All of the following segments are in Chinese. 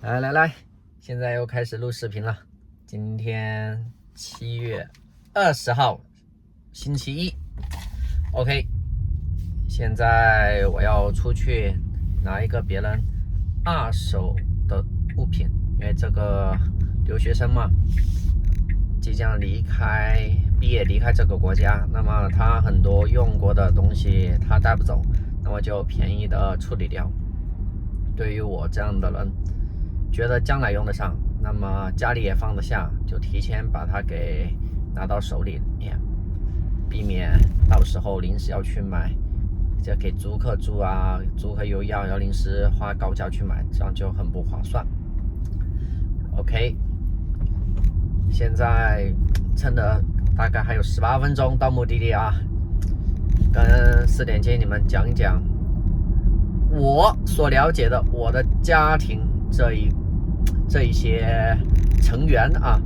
来，现在又开始录视频了。今天7月20号，星期一。OK， 现在我要出去拿一个别人二手的物品，因为这个留学生嘛，即将毕业离开这个国家，那么他很多用过的东西他带不走，那么就便宜的处理掉。对于我这样的人，觉得将来用得上，那么家里也放得下，就提前把它给拿到手里面，避免到时候临时要去买，就给租客住啊，租客又要临时花高价去买，这样就很不划算。OK， 现在趁着大概还有18分钟到目的地啊，跟4点接你们讲一讲我所了解的我的家庭这一些成员啊，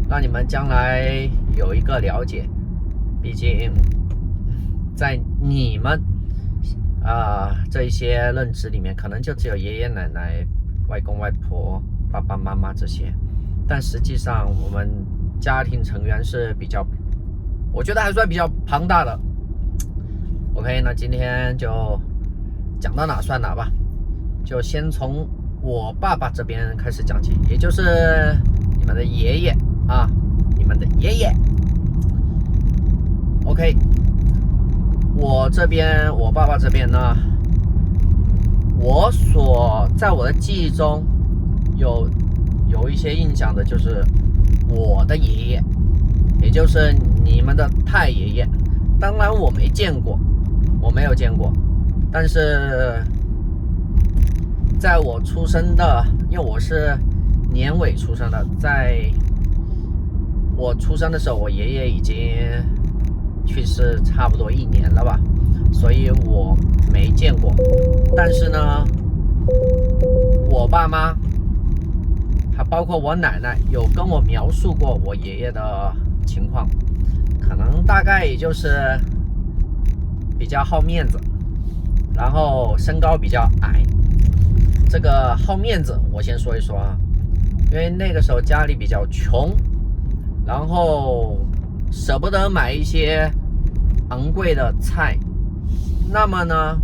让你们将来有一个了解。毕竟在你们这一些认知里面，可能就只有爷爷奶奶、外公外婆、爸爸妈妈这些，但实际上我们家庭成员是我觉得还算比较庞大的。OK， 那今天就讲到哪算哪吧，就先从我爸爸这边开始讲起，也就是你们的爷爷啊，你们的爷爷。OK， 我爸爸这边呢，在我的记忆中有一些印象的，就是我的爷爷，也就是你们的太爷爷。当然我没有见过，但是在我出生的，因为我是年尾出生的，在我出生的时候，我爷爷已经去世差不多1年了吧，所以我没见过。但是呢，我爸妈还包括我奶奶有跟我描述过我爷爷的情况，可能大概也就是比较好面子，然后身高比较矮。这个好面子我先说一说啊，因为那个时候家里比较穷，然后舍不得买一些昂贵的菜，那么呢，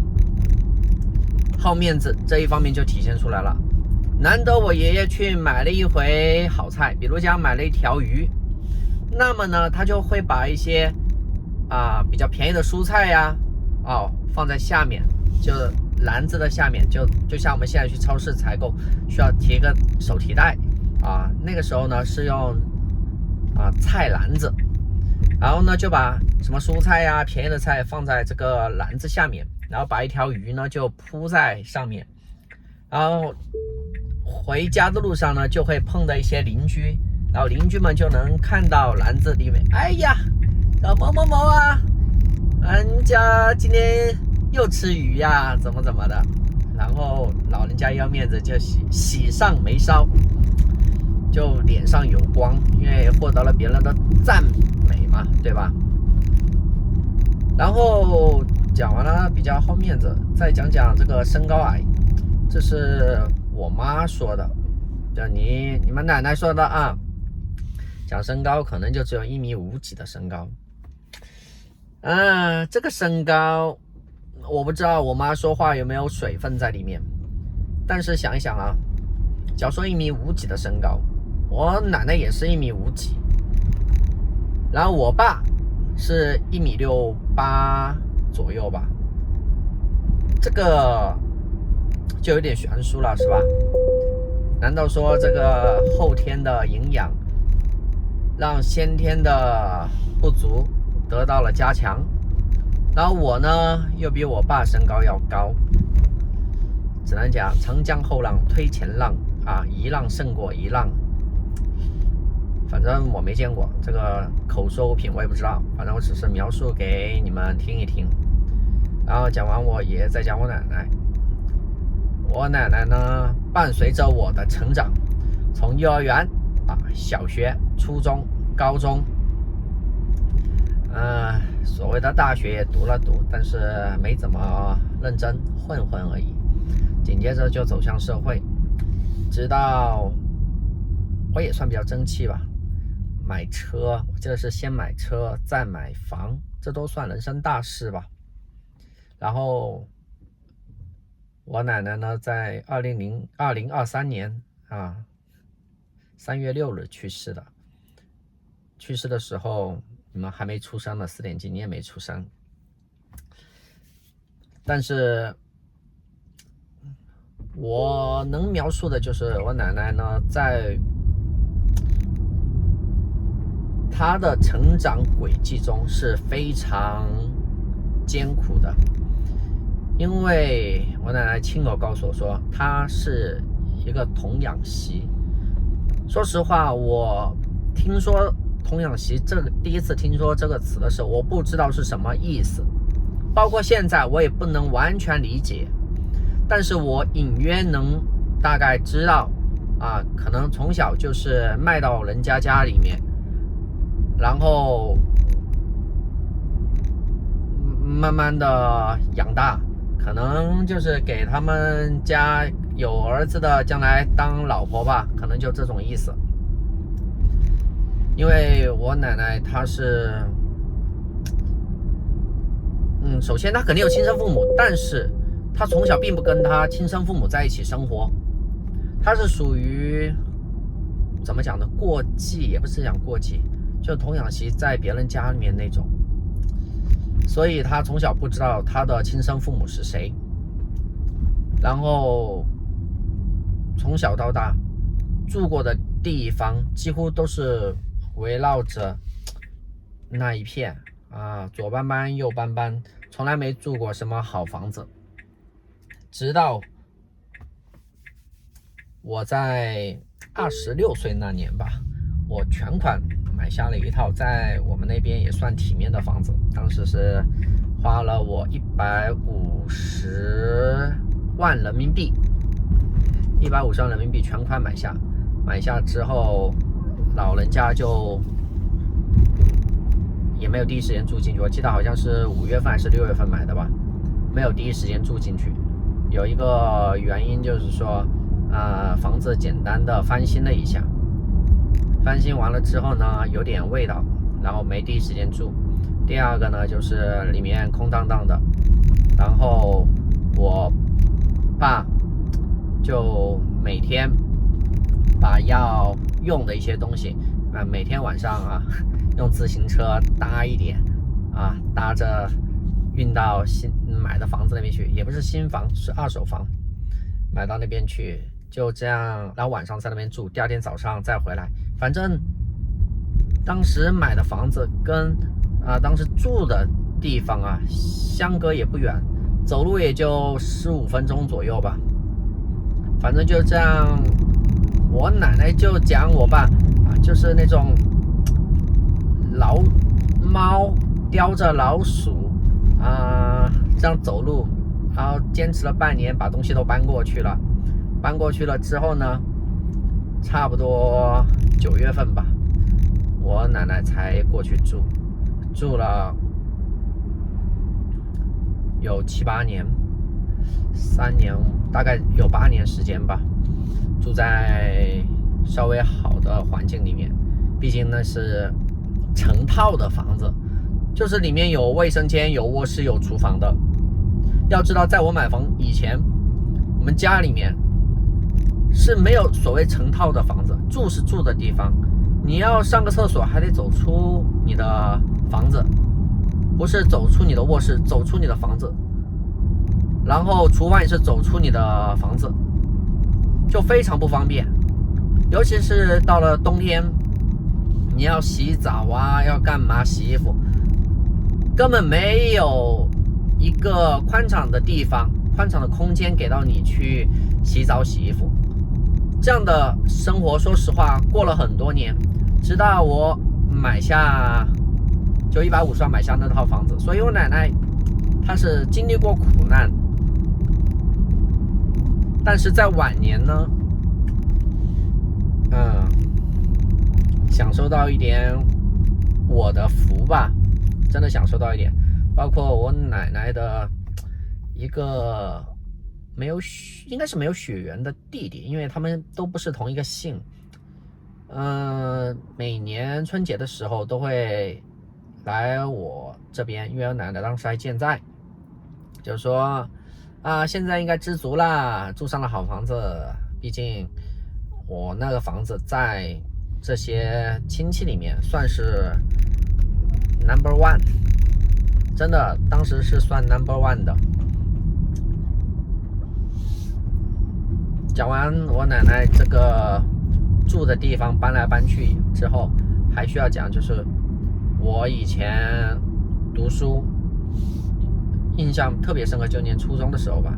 好面子这一方面就体现出来了。难得我爷爷去买了一回好菜，比如讲买了一条鱼，那么呢，他就会把一些比较便宜的蔬菜呀放在下面，就篮子的下面，就像我们现在去超市采购需要提个手提袋那个时候呢是用菜篮子，然后呢就把什么蔬菜呀、便宜的菜放在这个篮子下面，然后把一条鱼呢就铺在上面，然后回家的路上呢就会碰到一些邻居，然后邻居们就能看到篮子里面，哎呀，某某某啊，人家今天又吃鱼呀，怎么的，然后老人家要面子就喜上眉梢，就脸上有光，因为获得了别人的赞美嘛，对吧？然后讲完了比较好面子，再讲讲这个身高矮，这是我妈说的，就你们奶奶说的啊。讲身高可能就只有1.5米几的身高，这个身高我不知道我妈说话有没有水分在里面，但是想一想啊，假如说1.5米几的身高，我奶奶也是1.5米几，然后我爸是1.68米左右吧，这个就有点悬殊了，是吧？难道说这个后天的营养让先天的不足得到了加强？然后我呢又比我爸身高要高，只能讲长江后浪推前浪一浪胜过一浪。反正我没见过，这个口说无凭，我也不知道，反正我只是描述给你们听一听。然后讲完我爷爷，再讲我奶奶。我奶奶呢，伴随着我的成长，从幼儿园小学、初中、高中，所谓的大学也读了读，但是没怎么认真，混而已。紧接着就走向社会，直到我也算比较争气吧，买车，我记得是先买车再买房，这都算人生大事吧。然后我奶奶呢，在2023年3月6日去世的。去世的时候，你们还没出生呢，4点几，你也没出生。但是我能描述的就是我奶奶呢，在她的成长轨迹中是非常艰苦的，因为我奶奶亲口告诉我说，她是一个童养媳。说实话，我听说童养媳第一次听说这个词的时候，我不知道是什么意思，包括现在我也不能完全理解，但是我隐约能大概知道可能从小就是卖到人家家里面，然后慢慢的养大，可能就是给他们家有儿子的将来当老婆吧，可能就这种意思。因为我奶奶她是首先她肯定有亲生父母，但是她从小并不跟她亲生父母在一起生活，她是属于怎么讲呢，过继，也不是讲过继，就童养媳在别人家里面那种，所以她从小不知道她的亲生父母是谁，然后从小到大住过的地方几乎都是围绕着那一片左班班右班班，从来没住过什么好房子。直到我在26岁那年吧，我全款买下了一套在我们那边也算体面的房子，当时是花了我150万人民币，150万人民币全款买下。买下之后，老人家就也没有第一时间住进去，我记得好像是5月份还是6月份买的吧，没有第一时间住进去。有一个原因就是说房子简单的翻新了一下，翻新完了之后呢有点味道，然后没第一时间住。第二个呢就是里面空荡荡的，然后我爸就每天把要用的一些东西每天晚上用自行车搭一点搭着运到买的房子那边去，也不是新房，是二手房，买到那边去，就这样，然后晚上在那边住，第二天早上再回来。反正当时买的房子跟当时住的地方相隔也不远，走路也就15分钟左右吧。反正就这样，我奶奶就讲我爸就是那种老猫叼着老鼠这样走路，然后坚持了半年，把东西都搬过去了。搬过去了之后呢，差不多9月份吧，我奶奶才过去住了有7、8年，3年，大概有8年时间吧，住在稍微好的环境里面。毕竟那是成套的房子，就是里面有卫生间、有卧室、有厨房的。要知道在我买房以前，我们家里面是没有所谓成套的房子，住是住的地方，你要上个厕所还得走出你的房子，不是走出你的卧室，走出你的房子，然后厨房也是走出你的房子，就非常不方便。尤其是到了冬天，你要洗澡要干嘛，洗衣服，根本没有一个宽敞的地方，宽敞的空间给到你去洗澡洗衣服。这样的生活说实话过了很多年，直到我买下就150万买下那套房子。所以我奶奶她是经历过苦难，但是在晚年呢享受到一点我的福吧，真的享受到一点。包括我奶奶的一个应该是没有血缘的弟弟，因为他们都不是同一个姓。每年春节的时候都会来我这边，因为我奶奶当时还健在，就说现在应该知足啦，住上了好房子。毕竟我那个房子在这些亲戚里面算是 No.1， 真的当时是算 No.1 的。讲完我奶奶这个住的地方搬来搬去之后，还需要讲就是我以前读书印象特别深刻，就念初中的时候吧，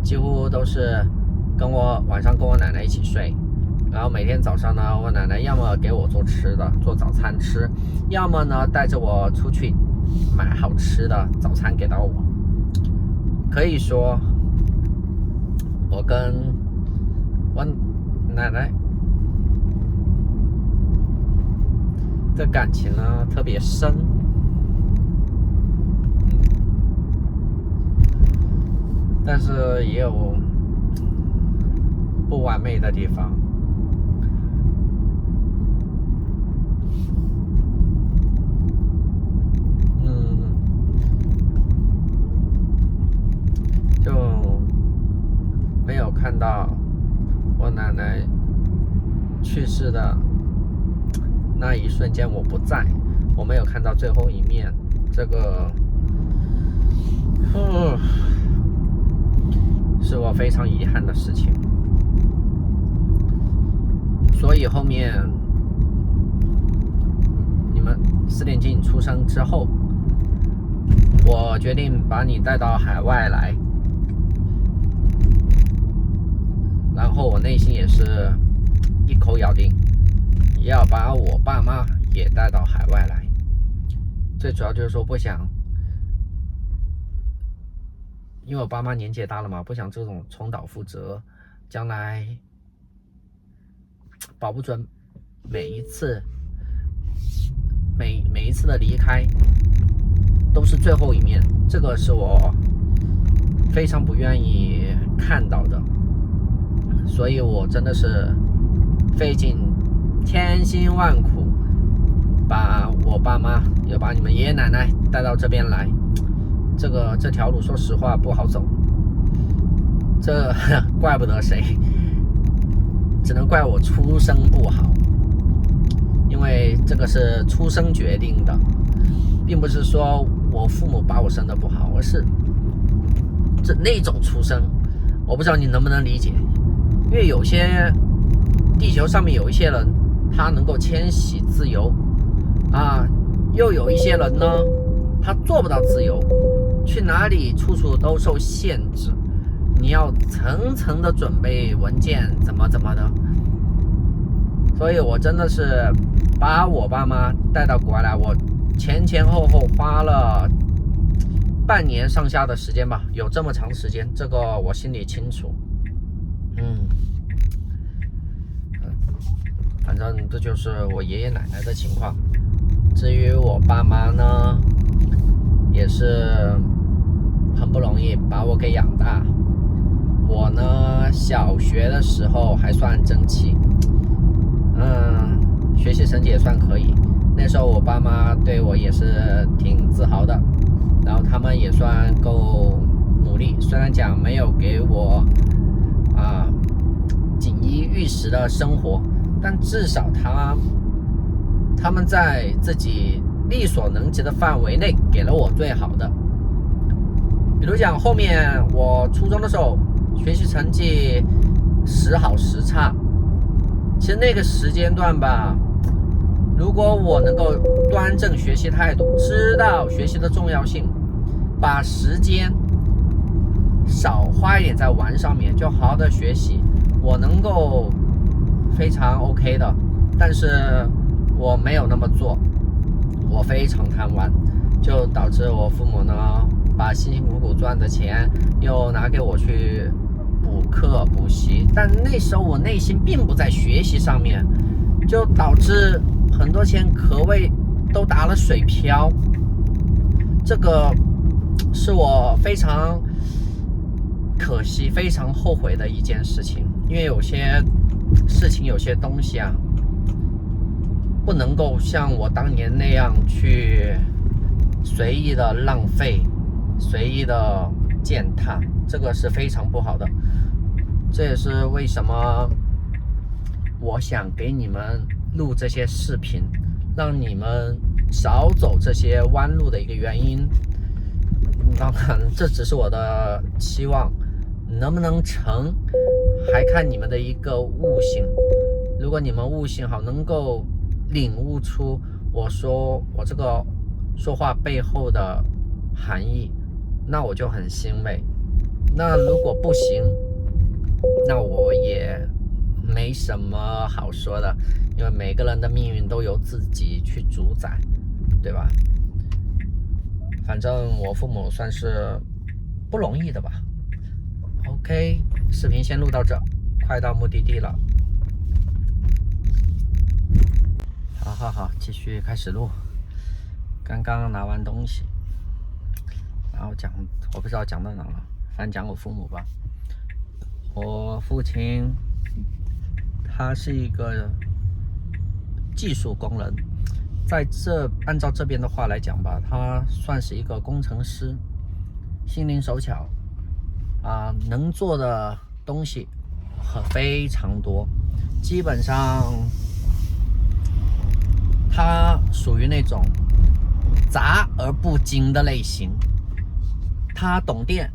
几乎都是晚上跟我奶奶一起睡，然后每天早上呢，我奶奶要么给我做吃的，做早餐吃，要么呢带着我出去买好吃的早餐给到我。可以说我跟我奶奶的感情呢特别深，但是也有不完美的地方。就没有看到我奶奶去世的那一瞬间，我不在，我没有看到最后一面，这个是我非常遗憾的事情。所以后面你们4点金出生之后，我决定把你带到海外来，然后我内心也是一口咬定要把我爸妈也带到海外来。最主要就是说不想，因为我爸妈年纪也大了嘛，不想这种重蹈覆辙，将来保不准每一次的离开都是最后一面，这个是我非常不愿意看到的。所以我真的是费尽千辛万苦把我爸妈又把你们爷爷奶奶带到这边来，这条路说实话不好走，这怪不得谁，只能怪我出生不好，因为这个是出生决定的，并不是说我父母把我生得不好，而是那种出生，我不知道你能不能理解。因为有些地球上面有一些人他能够迁徙自由又有一些人呢他做不到自由，去哪里处处都受限制，你要层层的准备文件怎么的。所以我真的是把我爸妈带到国外来，我前后花了半年上下的时间吧，有这么长时间，这个我心里清楚。反正这就是我爷爷奶奶的情况。至于我爸妈呢，也是很不容易把我给养大。我呢，小学的时候还算争气，学习成绩也算可以。那时候我爸妈对我也是挺自豪的，然后他们也算够努力，虽然讲没有给我锦衣玉食的生活，但至少他们在自己力所能及的范围内给了我最好的。比如讲后面我初中的时候学习成绩时好时差，其实那个时间段吧，如果我能够端正学习态度，知道学习的重要性，把时间少花一点在玩上面，就好好的学习，我能够非常 OK 的。但是我没有那么做，我非常贪玩，就导致我父母呢把辛辛苦苦赚的钱又拿给我去补课补习，但那时候我内心并不在学习上面，就导致很多钱可谓都打了水漂。这个是我非常可惜，非常后悔的一件事情。因为有些事情，有些东西啊，不能够像我当年那样去随意的浪费，随意的践踏，这个是非常不好的。这也是为什么我想给你们录这些视频，让你们少走这些弯路的一个原因。当然，这只是我的期望，能不能成，还看你们的一个悟性。如果你们悟性好，能够领悟出我这个说话背后的含义，那我就很欣慰。那如果不行，那我也没什么好说的，因为每个人的命运都由自己去主宰，对吧？反正我父母算是不容易的吧。OK， 视频先录到这，快到目的地了。好，继续开始录。刚刚拿完东西，然后我不知道讲到哪了，反正讲我父母吧。我父亲他是一个技术工人，按照这边的话来讲吧，他算是一个工程师，心灵手巧啊，能做的东西非常多。基本上他属于那种杂而不精的类型。他懂电，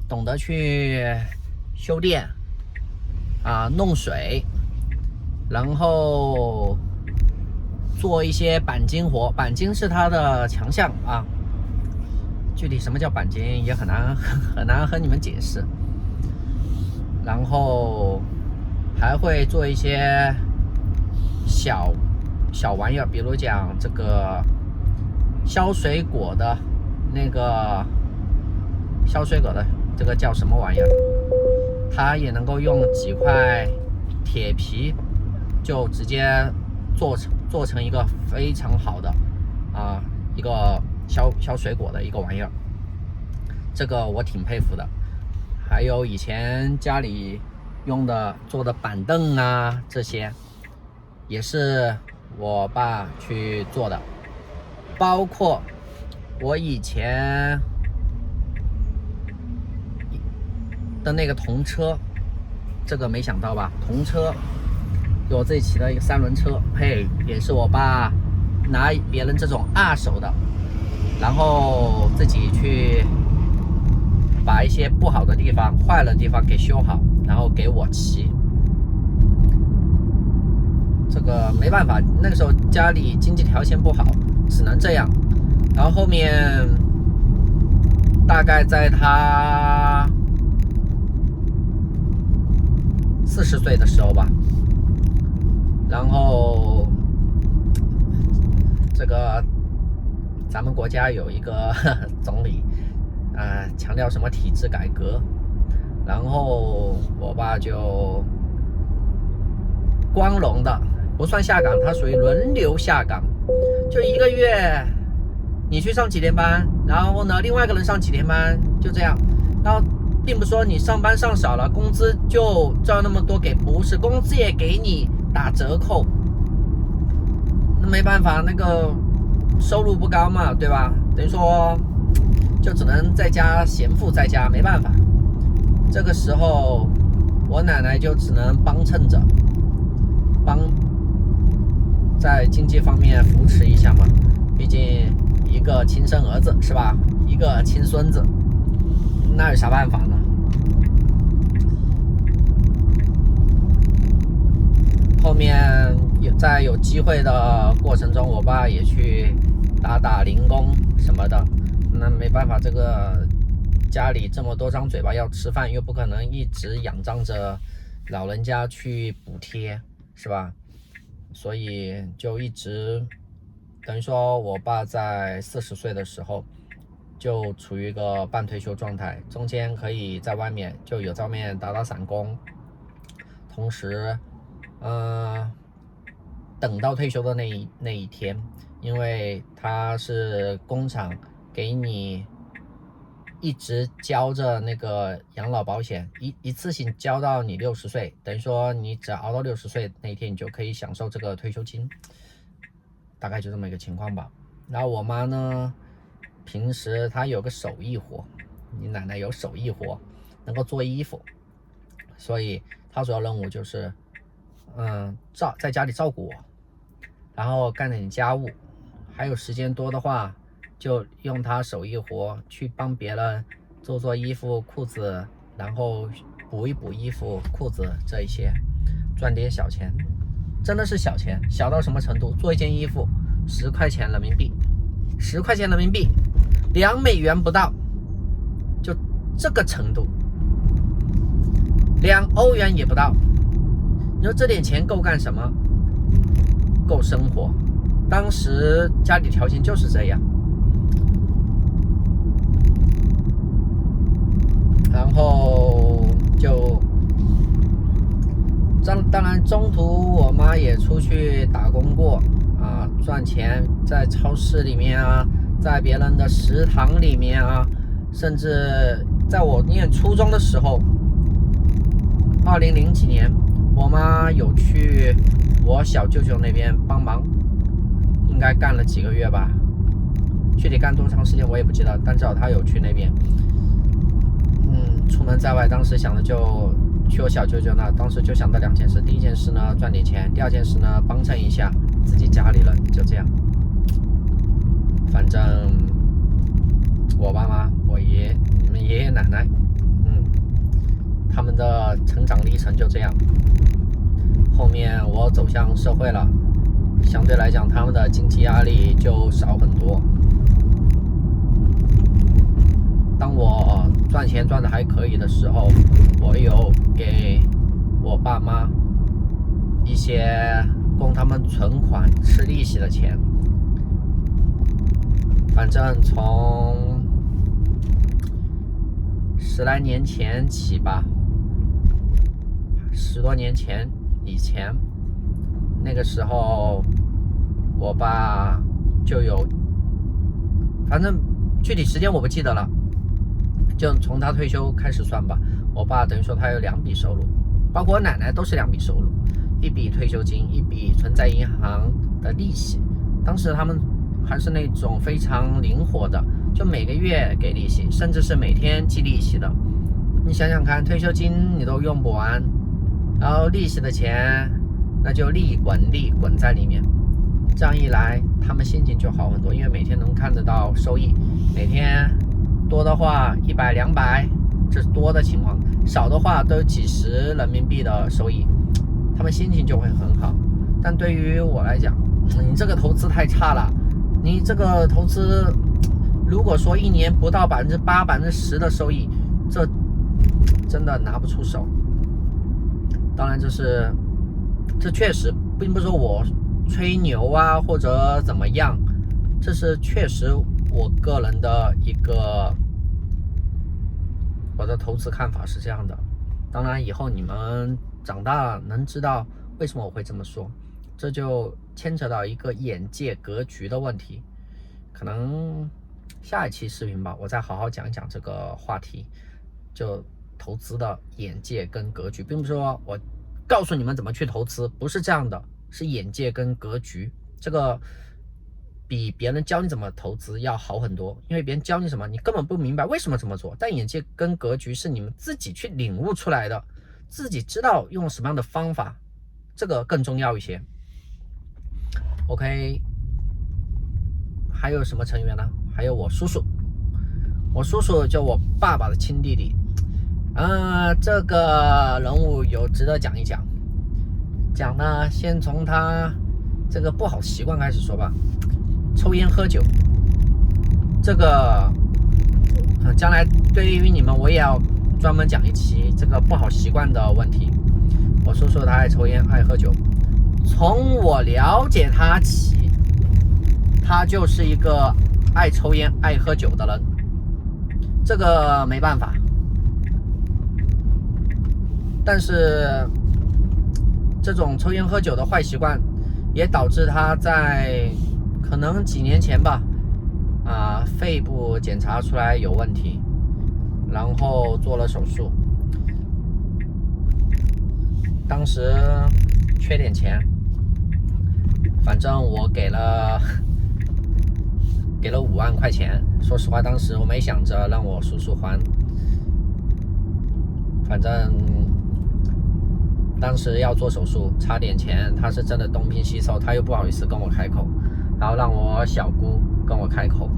懂得去修电啊，弄水，然后做一些钣金活。钣金是他的强项啊，具体什么叫钣金也很难和你们解释。然后还会做一些小玩意儿，比如讲这个削水果的这个叫什么玩意儿，它也能够用几块铁皮就直接做成一个非常好的一个削水果的一个玩意儿，这个我挺佩服的。还有以前家里做的板凳啊，这些也是我爸去做的。包括我以前的那个童车，这个没想到吧？童车我自己骑的一个3轮车，也是我爸拿别人这种二手的，然后自己去把一些不好的地方、坏了的地方给修好，然后给我骑。这个没办法，那个时候家里经济条件不好，只能这样。然后后面大概在他40岁的时候吧，然后这个咱们国家有一个总理强调什么体制改革，然后我爸就光荣的不算下岗，他属于轮流下岗，就1个月你去上几天班，然后呢另外一个人上几天班，就这样。然后并不说你上班上少了工资就赚那么多给，不是，工资也给你打折扣。那没办法，那个收入不高嘛，对吧？等于说就只能在家闲赋在家，没办法。这个时候我奶奶就只能帮衬着，在经济方面扶持一下嘛，毕竟一个亲生儿子是吧，一个亲孙子，那有啥办法呢？后面在有机会的过程中，我爸也去打零工什么的，那没办法，这个家里这么多张嘴巴要吃饭，又不可能一直仰仗着老人家去补贴，是吧？所以就一直等于说我爸在40岁的时候就处于一个半退休状态，中间可以在外面打散工，同时等到退休的那一天，因为他是工厂给你一直交着那个养老保险，一次性交到你60岁，等于说你只要熬到60岁那一天，你就可以享受这个退休金，大概就这么一个情况吧。然后我妈呢，平时她有个手艺活，你奶奶有手艺活，能够做衣服，所以她主要任务就是在家里照顾我，然后干点家务，还有时间多的话就用她手艺活去帮别人做衣服裤子，然后补一补衣服裤子，这一些赚点小钱，真的是小钱，小到什么程度？做一件衣服10块钱人民币，10块钱人民币，2美元不到，就这个程度，2欧元也不到。你说这点钱够干什么？够生活。当时家里条件就是这样，然后就当然中途我妈也出去打工过啊，赚钱，在超市里面啊，在别人的食堂里面啊，甚至在我念初中的时候，2000几年，我妈有去我小舅舅那边帮忙，应该干了几个月吧，具体干多长时间我也不记得，但至少她有去那边。出门在外，当时想的就去我小舅舅那，当时就想到2件事，第一件事呢赚点钱，第二件事呢帮衬一下自己家里人，就这样。反正我爸妈、我爷爷、你们爷爷奶奶，他们的成长历程就这样。后面我走向社会了，相对来讲他们的经济压力就少很多。当我赚钱赚的还可以的时候，我有给我爸妈一些供他们存款吃利息的钱。反正从10来年前起吧，10多年前以前，那个时候我爸就有，反正具体时间我不记得了，就从他退休开始算吧。我爸等于说他有2笔收入，包括我奶奶都是2笔收入，一笔退休金，一笔存在银行的利息。当时他们还是那种非常灵活的，就每个月给利息，甚至是每天计利息的。你想想看，退休金你都用不完，然后利息的钱那就利滚在里面。这样一来他们心情就好很多，因为每天能看得到收益，每天多的话100、200，这是多的情况，少的话都有几十人民币的收益，他们心情就会很好。但对于我来讲，你这个投资太差了，你这个投资如果说1年不到8%、10%的收益，这真的拿不出手。当然这确实并不是说我吹牛啊或者怎么样，这是确实我个人的我的投资看法是这样的。当然以后你们长大能知道为什么我会这么说，这就牵扯到一个眼界格局的问题。可能下一期视频吧，我再好好讲一讲这个话题，就投资的眼界跟格局，并不是说我告诉你们怎么去投资，不是这样的，是眼界跟格局，这个比别人教你怎么投资要好很多。因为别人教你什么你根本不明白为什么这么做，但眼界跟格局是你们自己去领悟出来的，自己知道用什么样的方法，这个更重要一些。 OK， 还有什么成员呢？还有我叔叔就我爸爸的亲弟弟，这个人物有值得讲一讲。讲呢，先从他这个不好习惯开始说吧。抽烟喝酒，这个将来对于你们我也要专门讲一期这个不好习惯的问题。我叔叔他爱抽烟爱喝酒，从我了解他起，他就是一个爱抽烟爱喝酒的人，这个没办法。但是这种抽烟喝酒的坏习惯也导致他在可能几年前吧，肺部检查出来有问题，然后做了手术。当时缺点钱，反正我给了5万块钱。说实话，当时我没想着让我叔叔还，反正当时要做手术，差点钱，他是真的东拼西凑，他又不好意思跟我开口，然后让我小姑跟我开口，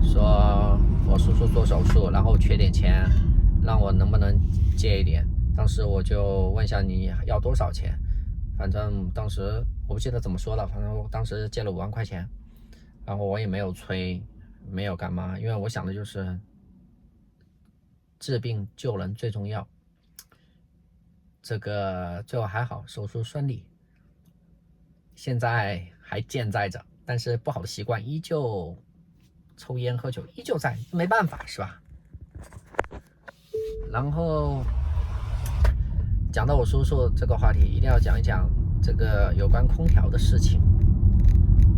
说我叔叔做手术，然后缺点钱，让我能不能借一点。当时我就问一下你要多少钱，反正当时我不记得怎么说了，反正我当时借了5万块钱，然后我也没有催，没有干嘛，因为我想的就是治病救人最重要。这个最后还好，手术顺利，现在还健在着，但是不好的习惯依旧，抽烟喝酒依旧在，没办法是吧？然后讲到我叔叔这个话题，一定要讲一讲这个有关空调的事情。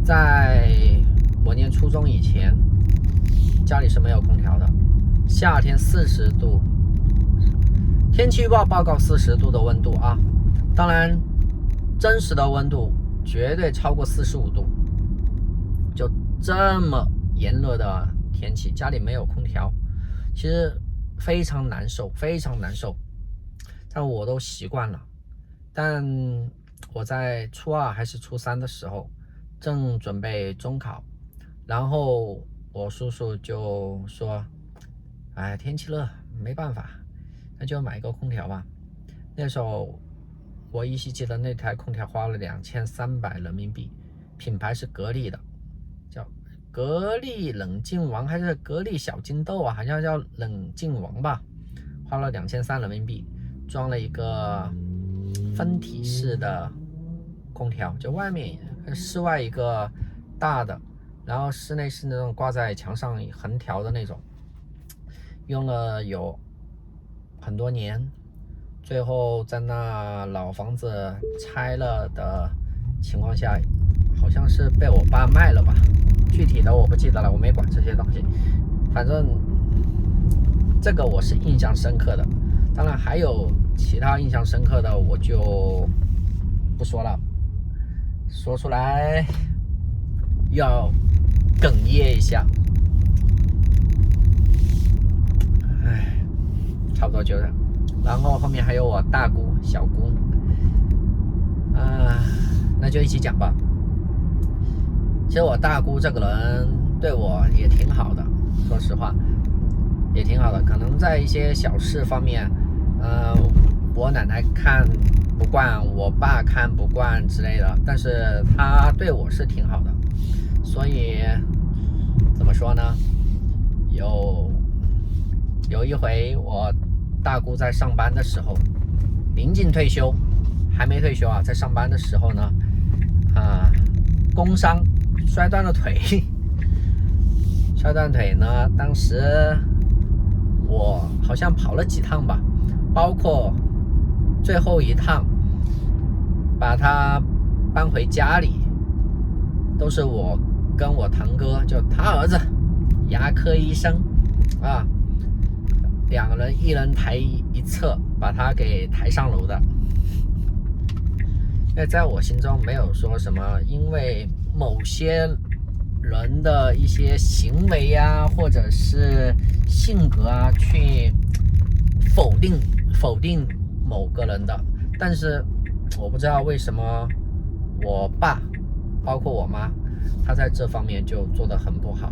在我念初中以前，家里是没有空调的，夏天40度，天气预报报告40度的温度啊，当然真实的温度绝对超过45度，就这么炎热的天气，家里没有空调，其实非常难受，非常难受。但我都习惯了。但我在初2还是初3的时候，正准备中考，然后我叔叔就说：“哎，天气热，没办法，那就买个空调吧。”那时候我依稀记得那台空调花了2300人民币，品牌是格力的，叫格力冷静王还是格力小金豆啊？好像叫冷静王吧，花了2300人民币，装了一个分体式的空调，就外面室外一个大的，然后室内是那种挂在墙上横条的那种，用了有很多年，最后在那老房子拆了的情况下，好像是被我爸卖了吧，具体的我不记得了，我没管这些东西，反正这个我是印象深刻的。当然还有其他印象深刻的我就不说了，说出来要哽咽一下。唉，差不多就这样。然后后面还有我大姑小姑，那就一起讲吧。其实我大姑这个人对我也挺好的，说实话也挺好的，可能在一些小事方面我奶奶看不惯，我爸看不惯之类的，但是她对我是挺好的。所以怎么说呢，有一回我大姑在上班的时候，临近退休，还没退休啊，在上班的时候呢工伤摔断了腿。摔断腿呢，当时我好像跑了几趟吧，包括最后一趟把他搬回家里，都是我跟我堂哥，就他儿子牙科医生啊，2个人一人抬一侧把他给抬上楼的。因为在我心中没有说什么因为某些人的一些行为啊或者是性格啊去否定某个人的，但是我不知道为什么我爸包括我妈他在这方面就做得很不好。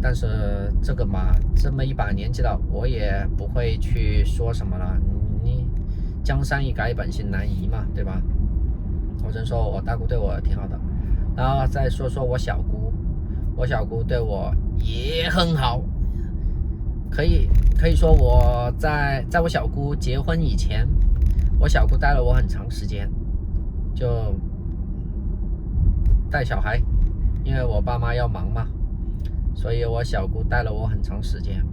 但是这个嘛，这么一把年纪了，我也不会去说什么了，你江山易改，本性难移嘛，对吧？我只能说我大姑对我挺好的。然后再说说我小姑，我小姑对我也很好，可以说我在我小姑结婚以前，我小姑带了我很长时间，就带小孩，因为我爸妈要忙嘛，所以我小姑带了我很长时间，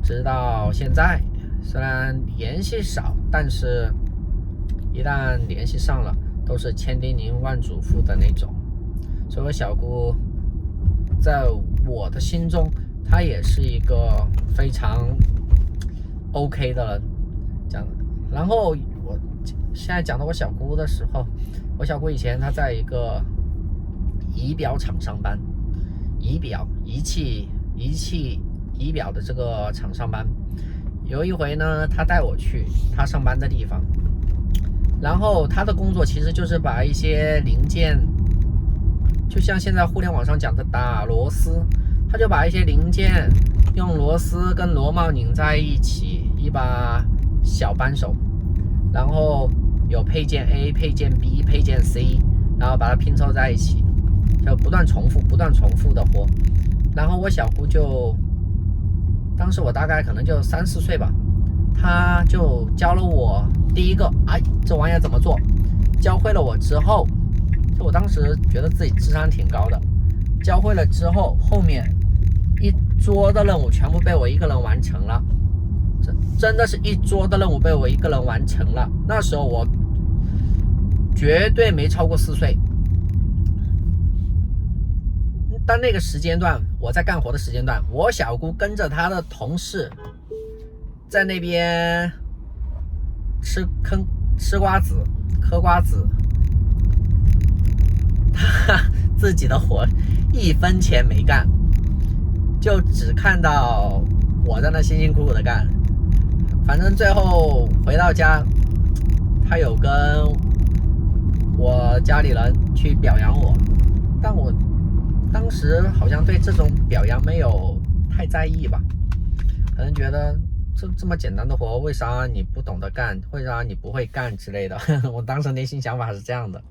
直到现在。虽然联系少，但是一旦联系上了，都是千叮咛万嘱咐的那种。所以我小姑在我的心中他也是一个非常 OK 的人，讲。然后我现在讲到我小姑的时候，我小姑以前她在一个仪表厂上班，仪器仪表的这个厂上班。有一回呢，她带我去她上班的地方，然后她的工作其实就是把一些零件，就像现在互联网上讲的打螺丝，她就把一些零件用螺丝跟螺帽拧在一起，一把小扳手，然后有配件 A、配件 B、配件 C， 然后把它拼凑在一起，就不断重复的活。然后我小姑就，当时我大概可能就3、4岁吧，她就教了我第一个，这玩意儿怎么做，教会了我之后，就我当时觉得自己智商挺高的，教会了之后，后面一桌的任务全部被我一个人完成了，真的是一桌的任务被我一个人完成了。那时候我绝对没超过4岁，但那个时间段我在干活的时间段，我小姑跟着她的同事在那边吃瓜子嗑瓜子，她自己的活1分钱没干，就只看到我在那辛辛苦苦的干。反正最后回到家，她有跟我家里人去表扬我，但我当时好像对这种表扬没有太在意吧，可能觉得这么简单的活，为啥你不懂得干，为啥你不会干之类的。我当时内心想法是这样的。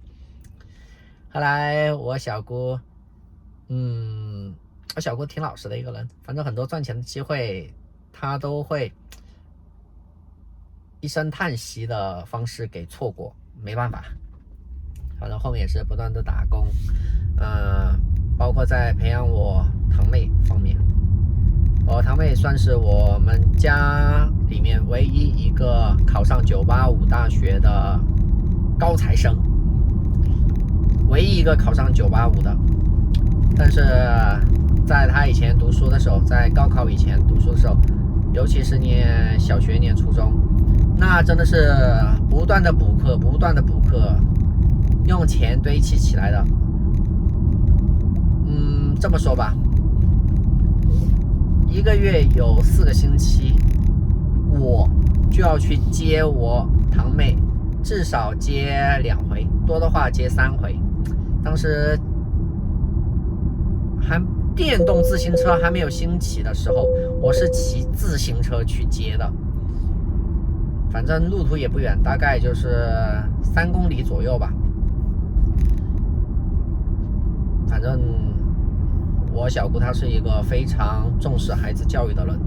后来我小姑挺老实的一个人，反正很多赚钱的机会她都会一声叹息的方式给错过，没办法。反正后面也是不断的打工，包括在培养我堂妹方面，我堂妹算是我们家里面唯一一个考上985大学的高材生，唯一一个考上985的。但是在她以前读书的时候，在高考以前读书的时候，尤其是念小学念初中，那真的是不断的补课，用钱堆砌起来的。这么说吧，1个月有4个星期，我就要去接我堂妹，至少接2回，多的话接3回。当时电动自行车还没有兴起的时候，我是骑自行车去接的。反正路途也不远，大概就是3公里左右吧。反正我小姑她是一个非常重视孩子教育的人，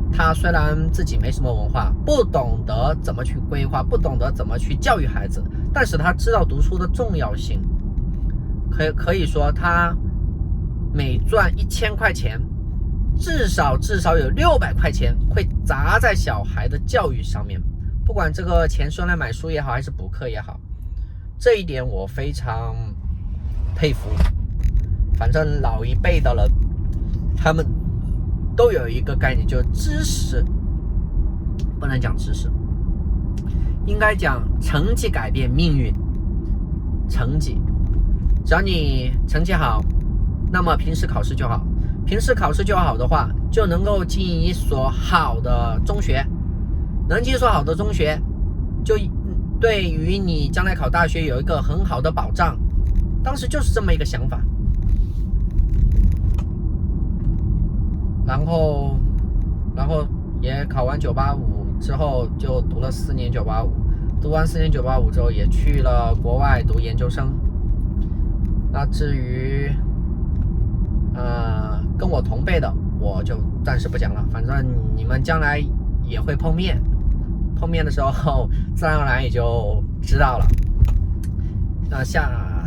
她虽然自己没什么文化，不懂得怎么去规划，不懂得怎么去教育孩子，但是她知道读书的重要性。可以说她每赚1000块钱，至少有600块钱会砸在小孩的教育上面，不管这个钱是用来买书也好，还是补课也好，这一点我非常佩服。反正老一辈的人，他们都有一个概念，就是知识，不能讲知识，应该讲成绩改变命运。成绩，只要你成绩好，那么平时考试就好，平时考试就好的话，就能够进一所好的中学，能进一所好的中学，就对于你将来考大学有一个很好的保障。当时就是这么一个想法。然后也考完985之后，就读了4年985，读完4年985之后，也去了国外读研究生。那至于跟我同辈的，我就暂时不讲了，反正你们将来也会碰面的时候，自然而然也就知道了。那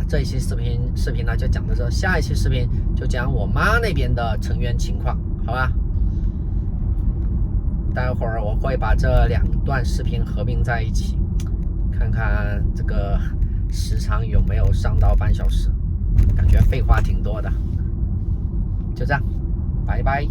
这一期视频呢就讲到这，下一期视频就讲我妈那边的成员情况，好吧？待会儿我会把这2段视频合并在一起，看看这个时长有没有上到半小时，感觉废话挺多的。就这样，拜拜。